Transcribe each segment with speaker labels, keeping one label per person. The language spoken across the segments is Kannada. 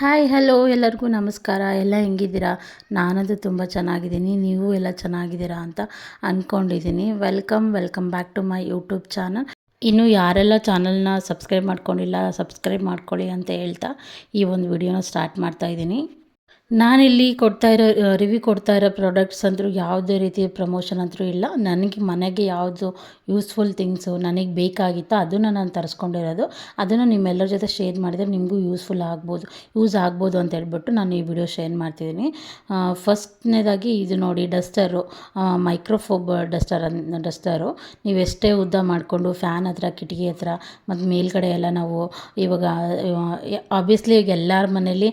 Speaker 1: ಹಾಯ್ ಹಲೋ ಎಲ್ಲರಿಗೂ ನಮಸ್ಕಾರ. ಎಲ್ಲ ಹೆಂಗಿದ್ದೀರಾ? ನಾನಂತೂ ತುಂಬ ಚೆನ್ನಾಗಿದ್ದೀನಿ. ನೀವು ಎಲ್ಲ ಚೆನ್ನಾಗಿದ್ದೀರಾ ಅಂತ ಅಂದ್ಕೊಂಡಿದ್ದೀನಿ. Welcome back to my YouTube channel. ಇನ್ನು ಯಾರೆಲ್ಲ ಚಾನಲ್ನ ಸಬ್ಸ್ಕ್ರೈಬ್ ಮಾಡ್ಕೊಂಡಿಲ್ಲ ಸಬ್ಸ್ಕ್ರೈಬ್ ಮಾಡ್ಕೊಳ್ಳಿ ಅಂತ ಹೇಳ್ತಾ ಈ ಒಂದು ವಿಡಿಯೋನ ಸ್ಟಾರ್ಟ್ ಮಾಡ್ತಾಯಿದ್ದೀನಿ. ನಾನಿಲ್ಲಿ ರಿವ್ಯೂ ಕೊಡ್ತಾ ಇರೋ ಪ್ರಾಡಕ್ಟ್ಸ್ ಅಂದರೂ ಯಾವುದೇ ರೀತಿಯ ಪ್ರಮೋಷನ್ ಅಂತೂ ಇಲ್ಲ. ನನಗೆ ಮನೆಗೆ ಯಾವುದು ಯೂಸ್ಫುಲ್ ಥಿಂಗ್ಸು ನನಗೆ ಬೇಕಾಗಿತ್ತೋ ಅದನ್ನು ನಾನು ತರಿಸ್ಕೊಂಡಿರೋದು. ಅದನ್ನು ನಿಮ್ಮೆಲ್ಲರ ಜೊತೆ ಶೇರ್ ಮಾಡಿದರೆ ನಿಮಗೂ ಯೂಸ್ ಆಗ್ಬೋದು ಅಂತ ಹೇಳ್ಬಿಟ್ಟು ನಾನು ಈ ವಿಡಿಯೋ ಶೇರ್ ಮಾಡ್ತಿದ್ದೀನಿ. ಫಸ್ಟ್ನೇದಾಗಿ ಇದು ನೋಡಿ, ಡಸ್ಟರು, ಮೈಕ್ರೋಫೋಬ್ ಡಸ್ಟರು. ನೀವು ಎಷ್ಟೇ ಉದ್ದ ಮಾಡಿಕೊಂಡು ಫ್ಯಾನ್ ಹತ್ರ, ಕಿಟಕಿ ಹತ್ರ ಮತ್ತು ಮೇಲ್ಗಡೆ ಎಲ್ಲ ನಾವು ಇವಾಗ ಆಬ್ವಿಯಸ್ಲಿ ಈಗ ಎಲ್ಲರ ಮನೇಲಿ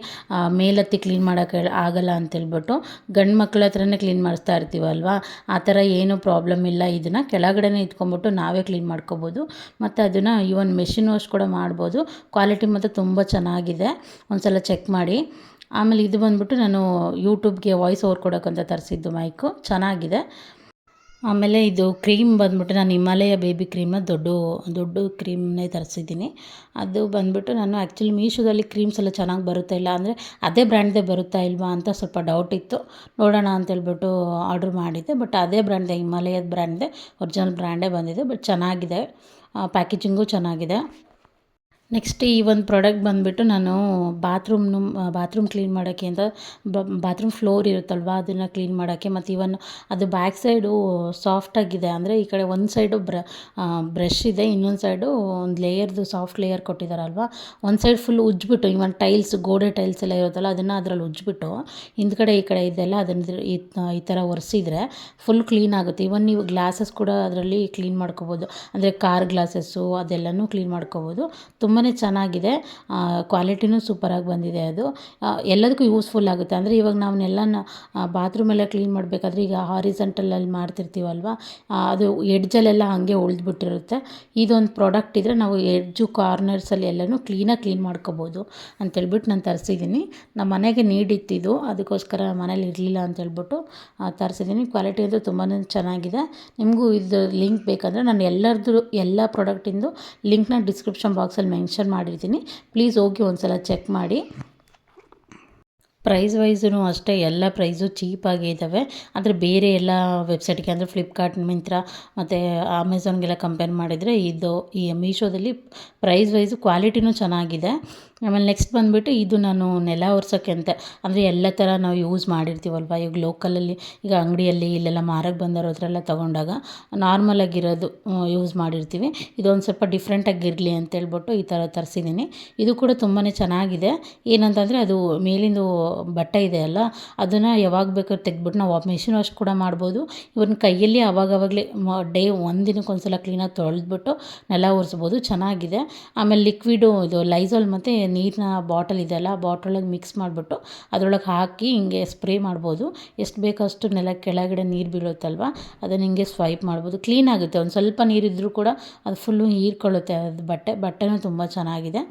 Speaker 1: ಮೇಲತ್ತಿ ಕ್ಲೀನ್ ಮಾಡೋಕ್ಕೆ ಆಗಲ್ಲ ಅಂತೇಳ್ಬಿಟ್ಟು ಗಂಡು ಮಕ್ಳ ಹತ್ರನೇ ಕ್ಲೀನ್ ಮಾಡಿಸ್ತಾ ಇರ್ತೀವಲ್ವ. ಆ ಥರ ಏನೂ ಪ್ರಾಬ್ಲಮ್ ಇಲ್ಲ. ಇದನ್ನು ಕೆಳಗಡೆನೇ ಇಟ್ಕೊಂಬಿಟ್ಟು ನಾವೇ ಕ್ಲೀನ್ ಮಾಡ್ಕೋಬೋದು ಮತ್ತು ಅದನ್ನು ಈವನ್ ಮೆಷಿನ್ ವಾಶ್ ಕೂಡ ಮಾಡ್ಬೋದು. ಕ್ವಾಲಿಟಿ ಮತ್ತು ತುಂಬ ಚೆನ್ನಾಗಿದೆ, ಒಂದು ಸಲ ಚೆಕ್ ಮಾಡಿ. ಆಮೇಲೆ ಇದು ಬಂದ್ಬಿಟ್ಟು ನಾನು ಯೂಟ್ಯೂಬ್ಗೆ ವಾಯ್ಸ್ ಓವರ್ ಕೊಡೋಕ್ಕಂತ ತರಿಸಿದ್ದು ಮೈಕು, ಚೆನ್ನಾಗಿದೆ. ಆಮೇಲೆ ಇದು ಕ್ರೀಮ್ ಬಂದ್ಬಿಟ್ಟು ನಾನು ಹಿಮಾಲಯ ಬೇಬಿ ಕ್ರೀಮ್ನ ದೊಡ್ಡ ಕ್ರೀಮ್ನೇ ತರಿಸಿದ್ದೀನಿ. ಅದು ಬಂದ್ಬಿಟ್ಟು ನಾನು ಆ್ಯಕ್ಚುಲಿ ಮೀಶೋದಲ್ಲಿ ಕ್ರೀಮ್ಸ್ ಎಲ್ಲ ಚೆನ್ನಾಗಿ ಬರುತ್ತಾ ಇಲ್ಲ ಅಂದರೆ ಅದೇ ಬ್ರ್ಯಾಂಡ್ದೇ ಬರುತ್ತಾ ಇಲ್ವಾ ಅಂತ ಸ್ವಲ್ಪ ಡೌಟ್ ಇತ್ತು. ನೋಡೋಣ ಅಂತೇಳ್ಬಿಟ್ಟು ಆರ್ಡ್ರ್ ಮಾಡಿದ್ದೆ. ಬಟ್ ಅದೇ ಬ್ರ್ಯಾಂಡ್ದೇ, ಹಿಮಾಲಯದ ಬ್ರ್ಯಾಂಡ್ದೇ, ಒರಿಜಿನಲ್ ಬ್ರ್ಯಾಂಡೇ ಬಂದಿದೆ. ಬಟ್ ಚೆನ್ನಾಗಿದೆ, ಪ್ಯಾಕೇಜಿಂಗು ಚೆನ್ನಾಗಿದೆ. ನೆಕ್ಸ್ಟ್ ಈ ಒಂದು ಪ್ರಾಡಕ್ಟ್ ಬಂದುಬಿಟ್ಟು ನಾನು ಬಾತ್ರೂಮ್ ಕ್ಲೀನ್ ಮಾಡೋಕ್ಕೆ ಅಂತ ಬಾತ್ರೂಮ್ ಫ್ಲೋರ್ ಇರುತ್ತಲ್ವ ಅದನ್ನು ಕ್ಲೀನ್ ಮಾಡೋಕ್ಕೆ, ಮತ್ತು ಇವನ್ ಅದು ಬ್ಯಾಕ್ ಸೈಡು ಸಾಫ್ಟಾಗಿದೆ. ಅಂದರೆ ಈ ಕಡೆ ಒಂದು ಸೈಡು ಬ್ರಷ್ ಇದೆ, ಇನ್ನೊಂದು ಸೈಡು ಒಂದು ಲೇಯರ್ದು ಸಾಫ್ಟ್ ಲೇಯರ್ ಕೊಟ್ಟಿದ್ದಾರಲ್ವ. ಒಂದು ಸೈಡ್ ಫುಲ್ ಉಜ್ಜಿಬಿಟ್ಟು ಇವನ್ ಗೋಡೆ ಟೈಲ್ಸ್ ಎಲ್ಲ ಇರುತ್ತಲ್ಲ ಅದನ್ನು ಅದರಲ್ಲಿ ಉಜ್ಜಿಬಿಟ್ಟು ಹಿಂದ್ಗಡೆ ಈ ಕಡೆ ಇದೆಲ್ಲ ಅದನ್ನು ಈ ಥರ ಒರೆಸಿದ್ರೆ ಫುಲ್ ಕ್ಲೀನ್ ಆಗುತ್ತೆ. ಇವನ್ ನೀವು ಗ್ಲಾಸಸ್ ಕೂಡ ಅದರಲ್ಲಿ ಕ್ಲೀನ್ ಮಾಡ್ಕೋಬೋದು. ಅಂದರೆ ಕಾರ್ ಗ್ಲಾಸಸ್ಸು ಅದೆಲ್ಲನೂ ಕ್ಲೀನ್ ಮಾಡ್ಕೋಬೋದು. ತುಂಬಾ ಚೆನ್ನಾಗಿದೆ, ಕ್ವಾಲಿಟಿನೂ ಸೂಪರಾಗಿ ಬಂದಿದೆ. ಅದು ಎಲ್ಲದಕ್ಕೂ ಯೂಸ್ಫುಲ್ ಆಗುತ್ತೆ. ಅಂದರೆ ಇವಾಗ ನಾವನ್ನೆಲ್ಲ ಬಾತ್ರೂಮೆಲ್ಲ ಕ್ಲೀನ್ ಮಾಡಬೇಕಾದ್ರೆ ಈಗ ಹಾರಿಸೆಂಟಲಲ್ಲಿ ಮಾಡ್ತಿರ್ತೀವಲ್ವ, ಅದು ಎಡ್ಜಲ್ಲೆಲ್ಲ ಹಾಗೆ ಉಳಿದ್ಬಿಟ್ಟಿರುತ್ತೆ. ಇದೊಂದು ಪ್ರಾಡಕ್ಟ್ ಇದ್ದರೆ ನಾವು ಕಾರ್ನರ್ಸಲ್ಲಿ ಎಲ್ಲನೂ ಕ್ಲೀನಾಗಿ ಕ್ಲೀನ್ ಮಾಡ್ಕೋಬೋದು ಅಂತೇಳ್ಬಿಟ್ಟು ನಾನು ತರಿಸಿದ್ದೀನಿ. ನಮ್ಮ ಮನೆಗೆ ನೀಡಿತ್ತಿದ್ದು, ಅದಕ್ಕೋಸ್ಕರ ಮನೇಲಿ ಇರಲಿಲ್ಲ ಅಂತೇಳ್ಬಿಟ್ಟು ತರಿಸಿದ್ದೀನಿ. ಕ್ವಾಲಿಟಿ ಅಂತೂ ತುಂಬಾ ಚೆನ್ನಾಗಿದೆ. ನಿಮಗೂ ಇದು ಲಿಂಕ್ ಬೇಕಂದರೆ ನಾನು ಎಲ್ಲ ಪ್ರಾಡಕ್ಟಿಂದು ಲಿಂಕ್ನ ಡಿಸ್ಕ್ರಿಪ್ಷನ್ ಬಾಕ್ಸಲ್ಲಿ ಮೆನ್ಷನ್ ಮಾಡಿರ್ತೀನಿ. ಪ್ಲೀಸ್ ಹೋಗಿ ಒಂದು ಸಲ ಚೆಕ್ ಮಾಡಿ. ಪ್ರೈಸ್ ವೈಸೂ ಅಷ್ಟೇ ಎಲ್ಲ ಪ್ರೈಸು ಚೀಪಾಗೇ ಇದ್ದಾವೆ. ಆದರೆ ಬೇರೆ ಎಲ್ಲ ವೆಬ್ಸೈಟ್ಗೆ ಅಂದರೆ ಫ್ಲಿಪ್ಕಾರ್ಟ್, ಮಿಂತ್ರಾ ಮತ್ತು ಅಮೆಝಾನ್ಗೆಲ್ಲ ಕಂಪೇರ್ ಮಾಡಿದರೆ ಈ ಮೀಶೋದಲ್ಲಿ ಪ್ರೈಸ್ ವೈಸು ಕ್ವಾಲಿಟಿನೂ ಚೆನ್ನಾಗಿದೆ. ಆಮೇಲೆ ನೆಕ್ಸ್ಟ್ ಬಂದುಬಿಟ್ಟು ಇದು ನಾನು ನೆಲ ಒರೆಸೋಕ್ಕೆ ಅಂತ, ಅಂದರೆ ಎಲ್ಲ ಥರ ನಾವು ಯೂಸ್ ಮಾಡಿರ್ತೀವಲ್ವ. ಈಗ ಲೋಕಲಲ್ಲಿ ಈಗ ಅಂಗಡಿಯಲ್ಲಿ ಇಲ್ಲೆಲ್ಲ ಮಾರಕ್ಕೆ ಬಂದವ್ರ ಹತ್ರ ಎಲ್ಲ ತೊಗೊಂಡಾಗ ನಾರ್ಮಲಾಗಿರೋದು ಯೂಸ್ ಮಾಡಿರ್ತೀವಿ. ಇದೊಂದು ಸ್ವಲ್ಪ ಡಿಫ್ರೆಂಟಾಗಿರಲಿ ಅಂತೇಳ್ಬಿಟ್ಟು ಈ ಥರ ತರಿಸಿದ್ದೀನಿ. ಇದು ಕೂಡ ತುಂಬಾ ಚೆನ್ನಾಗಿದೆ. ಏನಂತಂದರೆ ಅದು ಮೇಲಿಂದು ಬಟ್ಟೆ ಇದೆ ಅಲ್ಲ, ಅದನ್ನು ಯಾವಾಗ ಬೇಕಾದ್ರೂ ತೆಗೆದ್ಬಿಟ್ಟು ನಾವು ಮೆಷಿನ್ ವಾಶ್ ಕೂಡ ಮಾಡ್ಬೋದು. ಇವನ್ನ ಕೈಯಲ್ಲಿ ಆವಾಗಲೇ ಒಂದು ದಿನಕ್ಕೆ ಸಲ ಕ್ಲೀನಾಗಿ ತೊಳೆದ್ಬಿಟ್ಟು ನೆಲ ಒರೆಸ್ಬೋದು. ಚೆನ್ನಾಗಿದೆ. ಆಮೇಲೆ ಲಿಕ್ವಿಡು ಇದು ಲೈಝಾಲ್ ಮತ್ತು ನೀರಿನ ಬಾಟಲ್ ಇದೆಯಲ್ಲ, ಆ ಬಾಟಲೊಳಗೆ ಮಿಕ್ಸ್ ಮಾಡಿಬಿಟ್ಟು ಅದರೊಳಗೆ ಹಾಕಿ ಹಿಂಗೆ ಸ್ಪ್ರೇ ಮಾಡ್ಬೋದು. ಎಷ್ಟು ಬೇಕೋ ಅಷ್ಟು ಕೆಳಗಡೆ ನೀರು ಬೀಳುತ್ತಲ್ವ ಅದನ್ನು ಹಿಂಗೆ ಸ್ವೈಪ್ ಮಾಡ್ಬೋದು. ಕ್ಲೀನ್ ಆಗುತ್ತೆ. ಒಂದು ಸ್ವಲ್ಪ ನೀರಿದ್ದರೂ ಕೂಡ ಅದು ಫುಲ್ಲು ಹೀರ್ಕೊಳ್ಳುತ್ತೆ. ಅದು ಬಟ್ಟೆನೂ ತುಂಬ ಚೆನ್ನಾಗಿದೆ.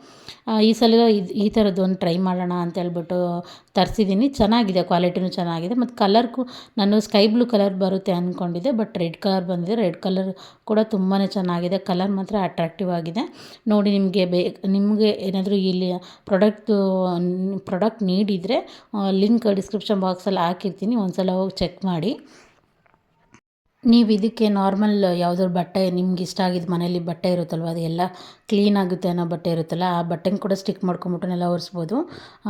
Speaker 1: ಈ ಸಲ ಈ ಥರದ್ದೊಂದು ಟ್ರೈ ಮಾಡೋಣ ಅಂತೇಳ್ಬಿಟ್ಟು ತರಿಸಿದ್ದೀನಿ. ಚೆನ್ನಾಗಿದೆ, ಕ್ವಾಲಿಟಿನೂ ಚೆನ್ನಾಗಿದೆ. ಮತ್ತು ನಾನು ಸ್ಕೈ ಬ್ಲೂ ಕಲರ್ ಬರುತ್ತೆ ಅಂದ್ಕೊಂಡಿದ್ದೆ, ಬಟ್ ರೆಡ್ ಕಲರ್ ಬಂದಿದೆ. ರೆಡ್ ಕಲರ್ ಕೂಡ ತುಂಬಾ ಚೆನ್ನಾಗಿದೆ. ಕಲರ್ ಮಾತ್ರ ಅಟ್ರಾಕ್ಟಿವ್ ಆಗಿದೆ. ನೋಡಿ, ನಿಮಗೆ ಏನಾದರೂ ಇಲ್ಲಿ ಪ್ರಾಡಕ್ಟ್ ನೀಡಿದರೆ ಲಿಂಕ್ ಡಿಸ್ಕ್ರಿಪ್ಷನ್ ಬಾಕ್ಸಲ್ಲಿ ಹಾಕಿರ್ತೀನಿ, ಒಂದು ಸಲ ಹೋಗಿ ಚೆಕ್ ಮಾಡಿ. ನೀವು ಇದಕ್ಕೆ ನಾರ್ಮಲ್ ಯಾವುದಾದ್ರು ಬಟ್ಟೆ ನಿಮ್ಗೆ ಇಷ್ಟ ಆಗಿದ್ದು ಮನೇಲಿ ಬಟ್ಟೆ ಇರುತ್ತಲ್ವ, ಅದು ಎಲ್ಲ ಕ್ಲೀನ್ ಆಗುತ್ತೆ ಅನ್ನೋ ಬಟ್ಟೆ ಇರುತ್ತಲ್ಲ, ಆ ಬಟ್ಟೆನ ಕೂಡ ಸ್ಟಿಕ್ ಮಾಡ್ಕೊಂಬಿಟ್ಟು ನೆಲ ಒರೆಸ್ಬೋದು.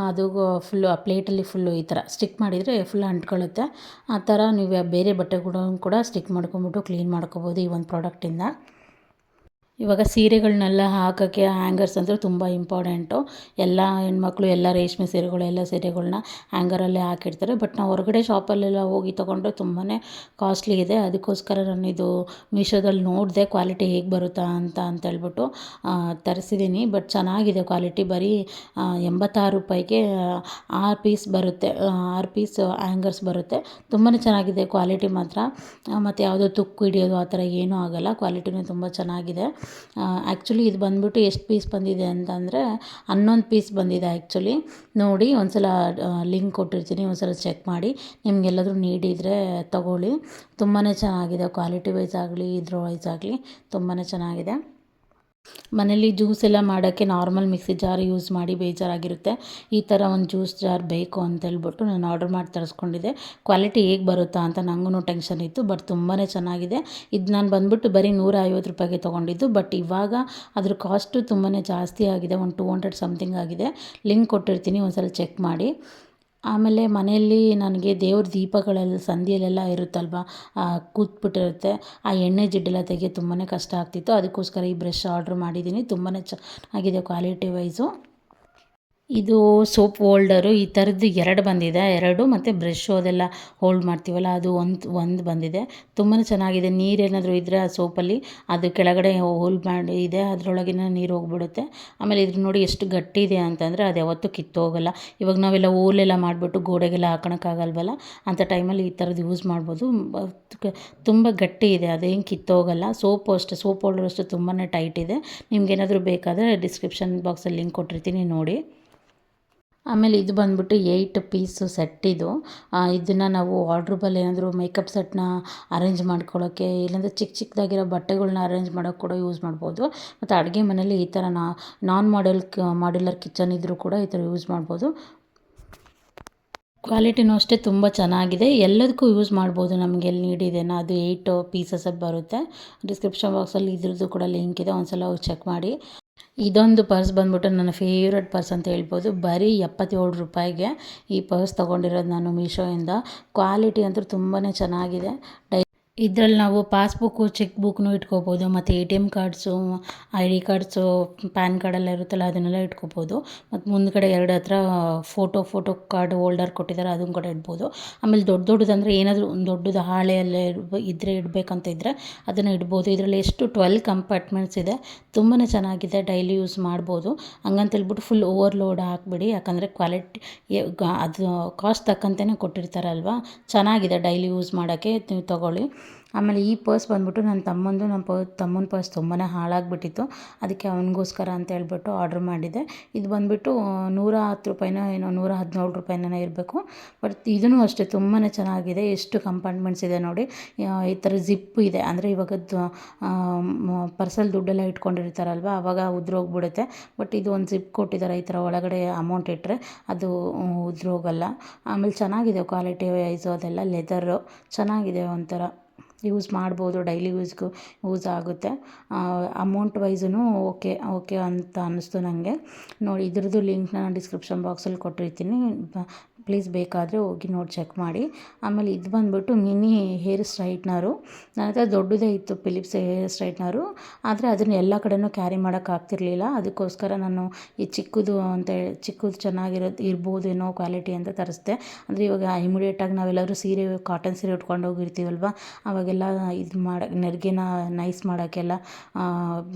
Speaker 1: ಅದು ಫುಲ್ಲು ಆ ಪ್ಲೇಟಲ್ಲಿ ಫುಲ್ಲು ಈ ಥರ ಸ್ಟಿಕ್ ಮಾಡಿದರೆ ಫುಲ್ ಅಂಟ್ಕೊಳ್ಳುತ್ತೆ. ಆ ಥರ ನೀವು ಬೇರೆ ಬಟ್ಟೆ ಕೂಡ ಸ್ಟಿಕ್ ಮಾಡ್ಕೊಂಬಿಟ್ಟು ಕ್ಲೀನ್ ಮಾಡ್ಕೋಬೋದು ಈ ಒಂದು ಪ್ರಾಡಕ್ಟಿಂದ. ಇವಾಗ ಸೀರೆಗಳನ್ನೆಲ್ಲ ಹಾಕೋಕ್ಕೆ ಹ್ಯಾಂಗರ್ಸ್ ಅಂದರೆ ತುಂಬ ಇಂಪಾರ್ಟೆಂಟು. ಎಲ್ಲ ಹೆಣ್ಮಕ್ಳು ಎಲ್ಲ ರೇಷ್ಮೆ ಸೀರೆಗಳ್ನ ಹ್ಯಾಂಗರಲ್ಲೇ ಹಾಕಿರ್ತಾರೆ. ಬಟ್ ನಾವು ಹೊರಗಡೆ ಶಾಪಲ್ಲೆಲ್ಲ ಹೋಗಿ ತೊಗೊಂಡ್ರೆ ತುಂಬಾ ಕಾಸ್ಟ್ಲಿ ಇದೆ. ಅದಕ್ಕೋಸ್ಕರ ನಾನು ಇದು ಮೀಶೋದಲ್ಲಿ ನೋಡಿದೆ ಕ್ವಾಲಿಟಿ ಹೇಗೆ ಬರುತ್ತಾ ಅಂತೇಳ್ಬಿಟ್ಟು ತರಿಸಿದ್ದೀನಿ. ಬಟ್ ಚೆನ್ನಾಗಿದೆ ಕ್ವಾಲಿಟಿ. ಬರೀ 86 ರೂಪಾಯಿಗೆ 6 ಪೀಸ್ ಬರುತ್ತೆ, 6 ಪೀಸ್ ಹ್ಯಾಂಗರ್ಸ್ ಬರುತ್ತೆ. ತುಂಬಾ ಚೆನ್ನಾಗಿದೆ ಕ್ವಾಲಿಟಿ ಮಾತ್ರ. ಮತ್ತು ಯಾವುದೋ ತುಕ್ಕು ಹಿಡಿಯೋದು ಆ ಥರ ಏನೂ ಆಗೋಲ್ಲ. ಕ್ವಾಲಿಟಿನೂ ತುಂಬ ಚೆನ್ನಾಗಿದೆ. ಆ್ಯಕ್ಚುಲಿ ಇದು ಬಂದ್ಬಿಟ್ಟು ಎಷ್ಟು ಪೀಸ್ ಬಂದಿದೆ ಅಂತಂದರೆ 11 ಪೀಸ್ ಬಂದಿದೆ ಆ್ಯಕ್ಚುಲಿ. ನೋಡಿ, ಒಂದು ಸಲ ಲಿಂಕ್ ಕೊಟ್ಟಿರ್ತೀನಿ, ಒಂದು ಸಲ ಚೆಕ್ ಮಾಡಿ. ನಿಮಗೆಲ್ಲಾದರೂ ನೀಡಿದರೆ ತೊಗೊಳ್ಳಿ. ತುಂಬಾ ಚೆನ್ನಾಗಿದೆ, ಕ್ವಾಲಿಟಿ ವೈಸ್ ಆಗಲಿ ಇದ್ರ ವೈಸ್ ಆಗಲಿ ತುಂಬಾ ಚೆನ್ನಾಗಿದೆ. ಮನೇಲಿ ಜ್ಯೂಸ್ ಎಲ್ಲ ಮಾಡೋಕ್ಕೆ ನಾರ್ಮಲ್ ಮಿಕ್ಸಿ ಜಾರ್ ಯೂಸ್ ಮಾಡಿ ಬೇಜಾರಾಗಿರುತ್ತೆ. ಈ ಥರ ಒಂದು ಜ್ಯೂಸ್ ಜಾರ್ ಬೇಕು ಅಂತೇಳ್ಬಿಟ್ಟು ನಾನು ಆರ್ಡ್ರ್ ಮಾಡಿ ತರಿಸ್ಕೊಂಡಿದ್ದೆ. ಕ್ವಾಲಿಟಿ ಹೇಗೆ ಬರುತ್ತಾ ಅಂತ ನನಗೂ ಟೆನ್ಷನ್ ಇತ್ತು. ಬಟ್ ತುಂಬಾ ಚೆನ್ನಾಗಿದೆ. ಇದು ನಾನು ಬಂದುಬಿಟ್ಟು ಬರೀ 150 ರೂಪಾಯಿಗೆ ತೊಗೊಂಡಿದ್ದು. ಬಟ್ ಇವಾಗ ಅದ್ರ ಕಾಸ್ಟು ತುಂಬಾ ಜಾಸ್ತಿ ಆಗಿದೆ. ಒಂದು 200 ಸಮಥಿಂಗ್ ಆಗಿದೆ. ಲಿಂಕ್ ಕೊಟ್ಟಿರ್ತೀನಿ, ಒಂದು ಸಲ ಚೆಕ್ ಮಾಡಿ. ಆಮೇಲೆ ಮನೆಯಲ್ಲಿ ನನಗೆ ದೇವ್ರ ದೀಪಗಳೆಲ್ಲ ಸಂಧಿಯಲ್ಲೆಲ್ಲ ಇರುತ್ತಲ್ವ, ಕೂತ್ಬಿಟ್ಟಿರುತ್ತೆ. ಆ ಎಣ್ಣೆ ಜಿಡ್ಡೆಲ್ಲ ತೆಗೆಯೋದು ತುಂಬಾ ಕಷ್ಟ ಆಗ್ತಿತ್ತು. ಅದಕ್ಕೋಸ್ಕರ ಈ ಬ್ರಷ್ ಆರ್ಡ್ರ್ ಮಾಡಿದ್ದೀನಿ. ತುಂಬಾ ಚೆನ್ನಾಗಿದೆ ಕ್ವಾಲಿಟಿ ವೈಸು. ಇದು ಸೋಪ್ ಹೋಲ್ಡರು ಈ ಥರದ್ದು 2 ಬಂದಿದೆ. 2 ಮತ್ತು ಬ್ರಷು ಅದೆಲ್ಲ ಹೋಲ್ಡ್ ಮಾಡ್ತೀವಲ್ಲ ಅದು ಒಂದು ಬಂದಿದೆ. ತುಂಬಾ ಚೆನ್ನಾಗಿದೆ. ನೀರೇನಾದರೂ ಇದ್ದರೆ ಆ ಸೋಪಲ್ಲಿ ಅದು ಕೆಳಗಡೆ ಹೋಲ್ಡ್ ಮಾಡಿ ಇದೆ, ಅದರೊಳಗಿನ ನೀರು ಹೋಗ್ಬಿಡುತ್ತೆ. ಆಮೇಲೆ ಇದ್ರ ನೋಡಿ ಎಷ್ಟು ಗಟ್ಟಿ ಇದೆ ಅಂತಂದರೆ ಅದು ಯಾವತ್ತೂ ಕಿತ್ತೋಗಲ್ಲ. ಇವಾಗ ನಾವೆಲ್ಲ ಓಲೆಲ್ಲ ಮಾಡಿಬಿಟ್ಟು ಗೋಡೆಗೆಲ್ಲ ಹಾಕೋಣಕ್ಕಾಗಲ್ವಲ್ಲ, ಅಂಥ ಟೈಮಲ್ಲಿ ಈ ಥರದ್ದು ಯೂಸ್ ಮಾಡ್ಬೋದು. ತುಂಬ ಗಟ್ಟಿ ಇದೆ, ಅದೇನು ಕಿತ್ತೋಗಲ್ಲ. ಸೋಪು ಅಷ್ಟೇ, ಸೋಪ್ ಹೋಲ್ಡರ್ ಅಷ್ಟೇ ತುಂಬಾ ಟೈಟ್ ಇದೆ. ನಿಮ್ಗೇನಾದರೂ ಬೇಕಾದರೆ ಡಿಸ್ಕ್ರಿಪ್ಷನ್ ಬಾಕ್ಸಲ್ಲಿ ಲಿಂಕ್ ಕೊಟ್ಟಿರ್ತೀನಿ ನೋಡಿ. ಆಮೇಲೆ ಇದು ಬಂದ್ಬಿಟ್ಟು 8 ಪೀಸು ಸೆಟ್ ಇದು. ಇದನ್ನು ನಾವು ವಾರ್ಡ್ರೋಬಲ್ಲಿ ಏನಾದರೂ ಮೇಕಪ್ ಸೆಟ್ನ ಅರೇಂಜ್ ಮಾಡ್ಕೊಳ್ಳೋಕ್ಕೆ, ಇಲ್ಲಾಂದರೆ ಚಿಕ್ಕ ಚಿಕ್ಕದಾಗಿರೋ ಬಟ್ಟೆಗಳ್ನ ಅರೇಂಜ್ ಮಾಡೋಕ್ಕೆ ಕೂಡ ಯೂಸ್ ಮಾಡ್ಬೋದು. ಮತ್ತು ಅಡುಗೆ ಮನೇಲಿ ಈ ಥರ ಮಾಡ್ಯುಲರ್ ಕಿಚನ್ ಇದ್ದರೂ ಕೂಡ ಈ ಥರ ಯೂಸ್ ಮಾಡ್ಬೋದು. ಕ್ವಾಲಿಟಿನೂ ಅಷ್ಟೇ ತುಂಬ ಚೆನ್ನಾಗಿದೆ. ಎಲ್ಲದಕ್ಕೂ ಯೂಸ್ ಮಾಡ್ಬೋದು. ನಮಗೆ ಎಲ್ಲಿ ನೀಡಿದೆನೋ ಅದು 8 ಪೀಸಸ್ ಬರುತ್ತೆ. ಡಿಸ್ಕ್ರಿಪ್ಷನ್ ಬಾಕ್ಸಲ್ಲಿ ಇದ್ರದ್ದು ಕೂಡ ಲಿಂಕ್ ಇದೆ, ಒಂದು ಸಲ ಹೋಗಿ ಚೆಕ್ ಮಾಡಿ. ಇದೊಂದು ಪರ್ಸ್ ಬಂದ್ಬಿಟ್ಟು ನನ್ನ ಫೇವ್ರೆಟ್ ಪರ್ಸ್ ಅಂತ ಹೇಳ್ಬೋದು. ಬರೀ 77 ರೂಪಾಯಿಗೆ ಈ ಪರ್ಸ್ ತೊಗೊಂಡಿರೋದು ನಾನು ಮೀಶೋಯಿಂದ. ಕ್ವಾಲಿಟಿ ಅಂತೂ ತುಂಬಾ ಚೆನ್ನಾಗಿದೆ. ಇದರಲ್ಲಿ ನಾವು ಪಾಸ್ಬುಕ್ಕು, ಚೆಕ್ ಬುಕ್ನು ಇಟ್ಕೋಬೋದು. ಮತ್ತು ATM cards, ID cards, PAN ಕಾರ್ಡೆಲ್ಲ ಇರುತ್ತಲ್ಲ ಅದನ್ನೆಲ್ಲ ಇಟ್ಕೋಬೋದು. ಮತ್ತು ಮುಂದ್ಗಡೆ 2 ಹತ್ರ ಫೋಟೋ ಕಾರ್ಡ್ ಹೋಲ್ಡರ್ ಕೊಟ್ಟಿದ್ದಾರೆ, ಅದನ್ನು ಕೂಡ ಇಡ್ಬೋದು. ಆಮೇಲೆ ದೊಡ್ಡದಂದರೆ ಏನಾದರೂ ಒಂದು ದೊಡ್ಡದು ಹಾಳೆಯಲ್ಲೇ ಇದ್ದರೆ ಇಡಬೇಕಂತ ಇದ್ದರೆ ಅದನ್ನು ಇಡ್ಬೋದು. ಇದರಲ್ಲಿ ಎಷ್ಟು 12 ಕಂಪಾರ್ಟ್ಮೆಂಟ್ಸ್ ಇದೆ. ತುಂಬಾ ಚೆನ್ನಾಗಿದೆ, ಡೈಲಿ ಯೂಸ್ ಮಾಡ್ಬೋದು. ಹಂಗಂತೇಳ್ಬಿಟ್ಟು ಫುಲ್ ಓವರ್ಲೋಡ್ ಹಾಕ್ಬಿಡಿ, ಯಾಕಂದರೆ ಕ್ವಾಲಿಟಿ ಅದು ಕಾಸ್ಟ್ ತಕ್ಕಂತೆಯೇ ಕೊಟ್ಟಿರ್ತಾರಲ್ವ. ಚೆನ್ನಾಗಿದೆ, ಡೈಲಿ ಯೂಸ್ ಮಾಡೋಕ್ಕೆ ನೀವು ತೊಗೊಳ್ಳಿ. ಆಮೇಲೆ ಈ ಪರ್ಸ್ ಬಂದ್ಬಿಟ್ಟು ನನ್ನ ತಮ್ಮನ ಪರ್ಸ್ ತುಂಬಾ ಹಾಳಾಗಿಬಿಟ್ಟಿತ್ತು. ಅದಕ್ಕೆ ಅವನಿಗೋಸ್ಕರ ಅಂತ ಹೇಳ್ಬಿಟ್ಟು ಆರ್ಡ್ರ್ ಮಾಡಿದ್ದೆ. ಇದು ಬಂದುಬಿಟ್ಟು 110 ರೂಪಾಯಿನೋ ಏನೋ 117 ರೂಪಾಯಿನೋ ಇರಬೇಕು. ಬಟ್ ಇದೂ ಅಷ್ಟೇ ತುಂಬಾ ಚೆನ್ನಾಗಿದೆ. ಎಷ್ಟು ಕಂಪಾರ್ಟ್ಮೆಂಟ್ಸ್ ಇದೆ ನೋಡಿ. ಈ ಥರ ಜಿಪ್ ಇದೆ, ಅಂದರೆ ಇವಾಗ ಪರ್ಸಲ್ಲಿ ದುಡ್ಡೆಲ್ಲ ಇಟ್ಕೊಂಡಿರ್ತಾರಲ್ವ, ಆವಾಗ ಉದ್ರೋಗ್ಬಿಡುತ್ತೆ. ಬಟ್ ಇದು ಒಂದು ಜಿಪ್ ಕೊಟ್ಟಿದ್ದಾರೆ, ಈ ಥರ ಒಳಗಡೆ ಅಮೌಂಟ್ ಇಟ್ಟರೆ ಅದು ಉದ್ರೋಗಲ್ಲ. ಆಮೇಲೆ ಚೆನ್ನಾಗಿದೆ ಕ್ವಾಲಿಟಿ ವೈಸು, ಅದೆಲ್ಲ ಲೆದರು ಚೆನ್ನಾಗಿದೆ. ಒಂಥರ ಯೂಸ್ ಮಾಡ್ಬೋದು, ಡೈಲಿ ಯೂಸ್ ಆಗುತ್ತೆ. ಅಮೌಂಟ್ ವೈಸೂ ಓಕೆ ಅಂತ ಅನ್ನಿಸ್ತು ನನಗೆ. ನೋಡಿ, ಇದ್ರದ್ದು ಲಿಂಕ್ನ ನಾನು ಡಿಸ್ಕ್ರಿಪ್ಷನ್ ಬಾಕ್ಸಲ್ಲಿ ಕೊಟ್ಟಿರ್ತೀನಿ. ಪ್ಲೀಸ್ ಬೇಕಾದರೆ ಹೋಗಿ ನೋಡಿ ಚೆಕ್ ಮಾಡಿ. ಆಮೇಲೆ ಇದು ಬಂದುಬಿಟ್ಟು ಮಿನಿ ಹೇರ್ ಸ್ಟ್ರೈಟ್ನರು. ನನ್ನ ಹತ್ರ ದೊಡ್ಡದೇ ಇತ್ತು ಫಿಲಿಪ್ಸ್ ಹೇರ್ ಸ್ಟ್ರೈಟ್ನರು, ಆದರೆ ಅದನ್ನು ಎಲ್ಲ ಕಡೆಯೂ ಕ್ಯಾರಿ ಮಾಡೋಕ್ಕಾಗ್ತಿರ್ಲಿಲ್ಲ. ಅದಕ್ಕೋಸ್ಕರ ನಾನು ಈ ಚಿಕ್ಕದು ಇರ್ಬೋದೇನೋ ಕ್ವಾಲಿಟಿ ಅಂತ ತರಿಸ್ದೆ. ಅಂದರೆ ಇವಾಗ ಇಮಿಡಿಯೇಟಾಗಿ ನಾವೆಲ್ಲರೂ ಕಾಟನ್ ಸೀರೆ ಉಟ್ಕೊಂಡು ಹೋಗಿರ್ತೀವಲ್ವ, ಅವಾಗೆಲ್ಲ ಇದು ನೆರಿಗೆನ ನೈಸ್ ಮಾಡೋಕ್ಕೆಲ್ಲ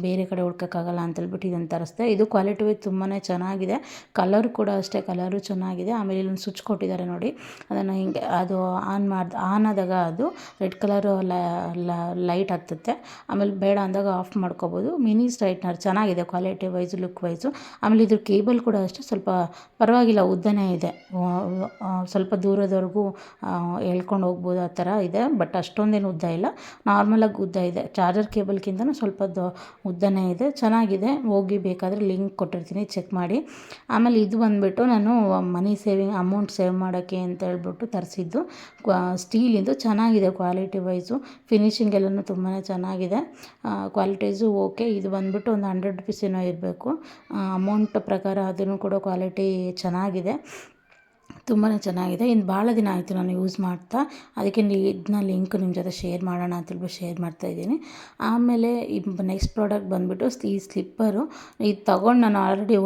Speaker 1: ಬೇರೆ ಕಡೆ ಹುಡ್ಕೋಕ್ಕಾಗಲ್ಲ ಅಂತೇಳ್ಬಿಟ್ಟು ಇದನ್ನು ತರಿಸ್ದೆ. ಇದು ಕ್ವಾಲಿಟಿ ವೈಸ್ ತುಂಬಾ ಚೆನ್ನಾಗಿದೆ. ಕಲರ್ ಕೂಡ ಅಷ್ಟೇ, ಕಲರು ಚೆನ್ನಾಗಿದೆ. ಆಮೇಲೆ ಇಲ್ಲೊಂದು ಸ್ವಿಚ್ ಕೊಟ್ಟಿದ್ದಾರೆ ನೋಡಿ, ಅದನ್ನು ಹಿಂಗೆ ಅದು ಆನ್ ಆದಾಗ ಅದು ರೆಡ್ ಕಲರು ಲೈಟ್ ಹತ್ತುತ್ತೆ. ಆಮೇಲೆ ಬೇಡ ಅಂದಾಗ ಆಫ್ ಮಾಡ್ಕೋಬೋದು. ಮಿನಿ ಸ್ಟ್ರೈಟ್ನರ್ ಚೆನ್ನಾಗಿದೆ ಕ್ವಾಲಿಟಿ ವೈಸು, ಲುಕ್ ವೈಸು. ಆಮೇಲೆ ಇದ್ರ ಕೇಬಲ್ ಕೂಡ ಅಷ್ಟೇ ಸ್ವಲ್ಪ ಪರವಾಗಿಲ್ಲ, ಉದ್ದನೇ ಇದೆ. ಸ್ವಲ್ಪ ದೂರದವರೆಗೂ ಎಳ್ಕೊಂಡು ಹೋಗ್ಬೋದು, ಆ ಥರ ಇದೆ. ಬಟ್ ಅಷ್ಟೊಂದೇನು ಉದ್ದ ಇಲ್ಲ, ನಾರ್ಮಲಾಗಿ ಉದ್ದ ಇದೆ. ಚಾರ್ಜರ್ ಕೇಬಲ್ಗಿಂತನೂ ಸ್ವಲ್ಪ ಉದ್ದನೇ ಇದೆ, ಚೆನ್ನಾಗಿದೆ. ಹೋಗಿ ಬೇಕಾದರೆ ಲಿಂಕ್ ಕೊಟ್ಟಿರ್ತೀನಿ, ಚೆಕ್ ಮಾಡಿ. ಆಮೇಲೆ ಇದು ಬಂದುಬಿಟ್ಟು ನಾನು ಅಮೌಂಟ್ ಸೇವ್ ಮಾಡೋಕ್ಕೆ ಅಂತ ಹೇಳ್ಬಿಟ್ಟು ತರಿಸಿದ್ದು ಸ್ಟೀಲಿಂದು. ಚೆನ್ನಾಗಿದೆ ಕ್ವಾಲಿಟಿ ವೈಸು, ಫಿನಿಶಿಂಗ್ ಎಲ್ಲನೂ ತುಂಬಾ ಚೆನ್ನಾಗಿದೆ. Qualities okay. ಇದು ಬಂದುಬಿಟ್ಟು ಒಂದು 100 ರೂಪೀಸ್ ಏನೋ ಇರಬೇಕು ಅಮೌಂಟ್ ಪ್ರಕಾರ. ಅದನ್ನು ಕೂಡ ಕ್ವಾಲಿಟಿ ಚೆನ್ನಾಗಿದೆ, ತುಂಬಾ ಚೆನ್ನಾಗಿದೆ. ಇನ್ನು ಭಾಳ ದಿನ ಆಯಿತು ನಾನು ಯೂಸ್ ಮಾಡ್ತಾ, ಅದಕ್ಕೆ ಇದನ್ನ ಲಿಂಕ್ ನಿಮ್ಮ ಜೊತೆ ಶೇರ್ ಮಾಡೋಣ ಅಂತೇಳ್ಬಿಟ್ಟು ಶೇರ್ ಮಾಡ್ತಾಯಿದ್ದೀನಿ. ಆಮೇಲೆ ನೆಕ್ಸ್ಟ್ ಪ್ರಾಡಕ್ಟ್ ಬಂದುಬಿಟ್ಟು ಈ ಸ್ಲಿಪ್ಪರು. ಇದು ತೊಗೊಂಡು ನಾನು ಆಲ್ರೆಡಿ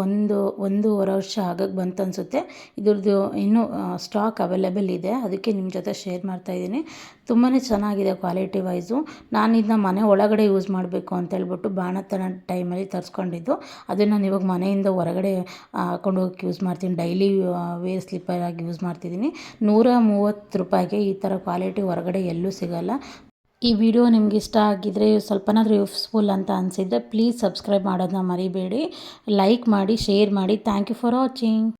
Speaker 1: ಒಂದೂವರೆ ವರ್ಷ ಆಗಕ್ಕೆ ಬಂತು ಅನಿಸುತ್ತೆ. ಇದ್ರದ್ದು ಇನ್ನೂ ಸ್ಟಾಕ್ ಅವೈಲೇಬಲ್ ಇದೆ, ಅದಕ್ಕೆ ನಿಮ್ಮ ಜೊತೆ ಶೇರ್ ಮಾಡ್ತಾಯಿದ್ದೀನಿ. ತುಂಬಾ ಚೆನ್ನಾಗಿದೆ ಕ್ವಾಲಿಟಿ ವೈಸು. ನಾನು ಇದನ್ನ ಮನೆ ಒಳಗಡೆ ಯೂಸ್ ಮಾಡಬೇಕು ಅಂತೇಳ್ಬಿಟ್ಟು ಬಾಣತನ ಟೈಮಲ್ಲಿ ತರಿಸ್ಕೊಂಡಿದ್ದು. ಅದನ್ನು ನಾನು ಇವಾಗ ಮನೆಯಿಂದ ಹೊರಗಡೆ ಹಾಕೊಂಡು ಹೋಗಕ್ಕೆ ಯೂಸ್ ಮಾಡ್ತೀನಿ. ಡೈಲಿ ವೇರ್ ಸ್ಲಿಪ್ಪರ್ ಆಗಿ ಯೂಸ್ ಮಾಡ್ತಿದ್ದೀನಿ. 130 ರೂಪಾಯಿಗೆ ಈ ಥರ ಕ್ವಾಲಿಟಿ ಹೊರಗಡೆ ಎಲ್ಲೂ ಸಿಗೋಲ್ಲ. ಈ ವಿಡಿಯೋ ನಿಮ್ಗೆ ಇಷ್ಟ ಆಗಿದ್ದರೆ, ಸ್ವಲ್ಪನಾದರೂ ಯೂಸ್ಫುಲ್ ಅಂತ ಅನಿಸಿದರೆ ಪ್ಲೀಸ್ ಸಬ್ಸ್ಕ್ರೈಬ್ ಮಾಡೋದನ್ನ ಮರಿಬೇಡಿ. ಲೈಕ್ ಮಾಡಿ, ಶೇರ್ ಮಾಡಿ. Thank you for watching.